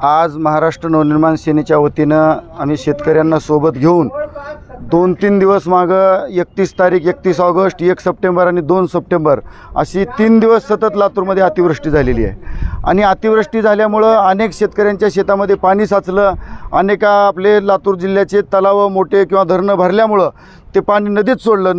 आज महाराष्ट्र नवनिर्माण सेनेच्या वतीनं आम्ही शेतकऱ्यांना सोबत घेऊन 2-3 दिवस मागं 31 तारीख, 31 ऑगस्ट, 1 सप्टेंबर आणि 2 सप्टेंबर अशी 3 दिवस सतत लातूरमध्ये अतिवृष्टी झालेली आहे। आणि अतिवृष्टी झाल्यामुळं अनेक शेतकऱ्यांच्या शेतामध्ये पाणी साचलं। अनेक आपले लातूर जिल्ह्याचे तलाव मोठे किंवा धरणं भरल्यामुळं ते पाणी नदीत सोडलं।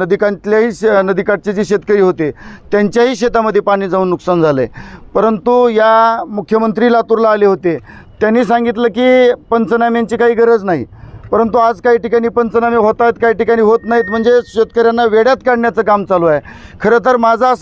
नदीकाठचे जे शेतकरी होते त्यांच्याही शेतामध्ये पाणी जाऊन नुकसान झालं आहे। परंतु या मुख्यमंत्री लातूरला आले होते, त्यांनी सांगितलं की पंचनाम्यांची काही गरज नाही। परंतु आज काही ठिकाणी पंचनामे होत आहेत, काही ठिकाणी होत नाहीत, म्हणजे शेतकऱ्यांना वेड्यात काढण्याचं काम चालू आहे। खरं तर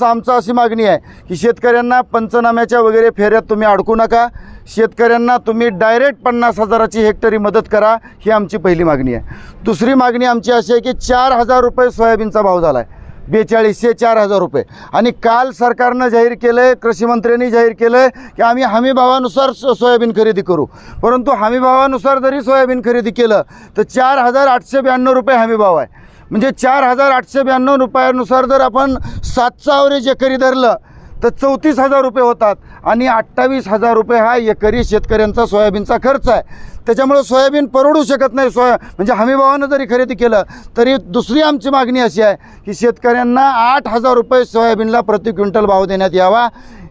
आमचा अशी मागणी आहे की शेतकऱ्यांना पंचनाम्याच्या वगैरे फेऱ्यात तुम्ही अडकू नका। शेतकऱ्यांना तुम्ही डायरेक्ट 50,000ची हेक्टरी मदत करा, ही आमची पहिली मागणी आहे। दुसरी मागणी आमची अशी आहे की 4,000 रुपये सोयाबीनचा भाव झाला आहे, 4200 4,000 रुपये। आणि काल सरकारनं जाहीर केलं आहे, कृषीमंत्र्यांनी जाहीर केलं आहे की आम्ही हमीभावानुसार सोयाबीन खरेदी करू। परंतु हमीभावानुसार जरी सोयाबीन खरेदी केलं तर 4,892 रुपये हमीभाव आहे। म्हणजे 4,892 रुपयानुसार जर आपण 7चं ॲव्हरेज एकरी धरलं तर 34,000 रुपये होतात आणि 28,000 रुपये हा एकरी शेतकऱ्यांचा सोयाबीनचा खर्च आहे। त्याच्यामुळे सोयाबीन परवडू शकत नाही। म्हणजे हमीभावानं जरी खरेदी केलं तरी दुसरी आमची मागणी अशी आहे की शेतकऱ्यांना 8,000 रुपये सोयाबीनला प्रति क्विंटल भाव देण्यात यावा।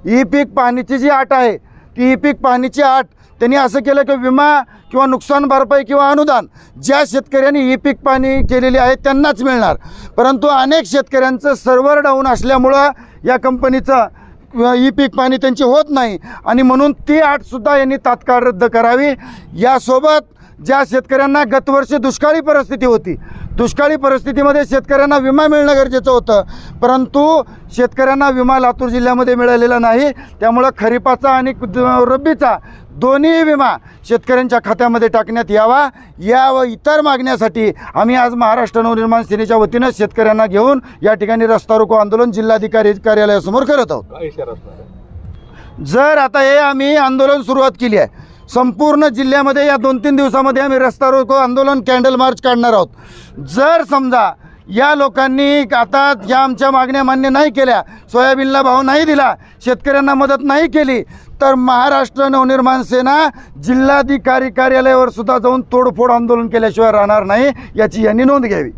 ई पीक पाहणीची जी अट आहे ती ई पीक पाहणीची अट त्यांनी असं केलं की विमा किंवा नुकसान भरपाई किंवा अनुदान ज्या शेतकऱ्यांनी ई पीक पाहणी केलेली आहे त्यांनाच मिळणार। परंतु अनेक शेतकऱ्यांचं सर्व्हर डाऊन असल्यामुळं या कंपनीचं ई पीक पाहणी त्यांची होत नाही आणि म्हणून ती अटसुद्धा यांनी तात्काळ रद्द करावी। यासोबत ज्या शेतकऱ्यांना गतवर्षी दुष्काळी परिस्थिती होती, दुष्काळी परिस्थितीमध्ये शेतकऱ्यांना विमा मिळणं गरजेचं होतं, परंतु शेतकऱ्यांना विमा लातूर जिल्ह्यामध्ये मिळालेला नाही। त्यामुळं खरीपाचा आणि रब्बीचा दोन्ही विमा शेतकऱ्यांच्या खात्यामध्ये टाकण्यात यावा। या व इतर मागण्यासाठी आम्ही आज महाराष्ट्र नवनिर्माण सेनेच्या वतीनं शेतकऱ्यांना घेऊन या ठिकाणी रस्ता रोको आंदोलन जिल्हाधिकारी कार्यालयासमोर करत आहोत। जर आता हे आम्ही आंदोलन सुरुवात केली आहे, संपूर्ण जिल्ह्यामध्ये या 2-3 दिवसामध्ये आम्ही रस्ता रोको आंदोलन, कॅन्डल मार्च काढणार आहोत। जर समजा या लोकांनी आता या आमच्या मागण्या मान्य नाही केल्या, सोयाबीनला भाव नाही दिला, शेतकऱ्यांना मदत नाही केली, तर महाराष्ट्र नवनिर्माण सेना जिल्हाधिकारी कार्यालयावर सुद्धा जाऊन तोडफोड आंदोलन केल्याशिवाय राहणार नाही, याची यांनी नोंद घ्यावी।